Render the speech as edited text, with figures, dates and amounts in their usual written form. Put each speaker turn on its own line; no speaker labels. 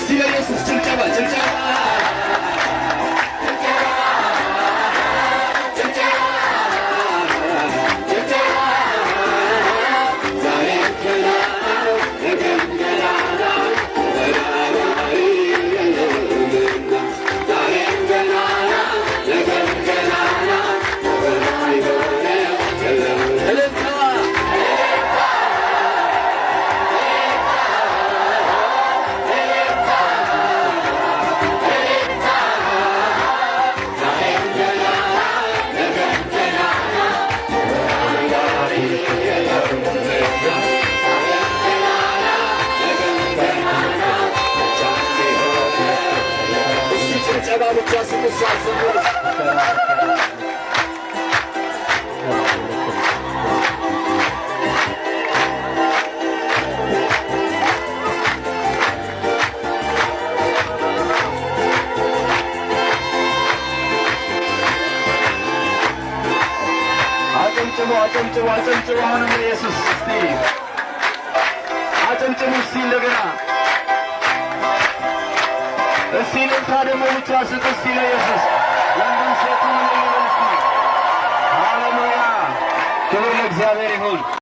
እስቲ ለኢየሱስ ጭብጨባ ጭብጨባ ብቻ ስንሳሰብ አጨምጭሙ አሁንም ኢየሱስ እስቲ አጨምጭሙ እስቲ እንደገና እስቲ ልልታ ደግሞ ብቻ ስጥ እስቲ ለኢየሱስ ወንድም ሴቱን ሃሌሉያ ክብር ለእግዚአብሔር ይሁን።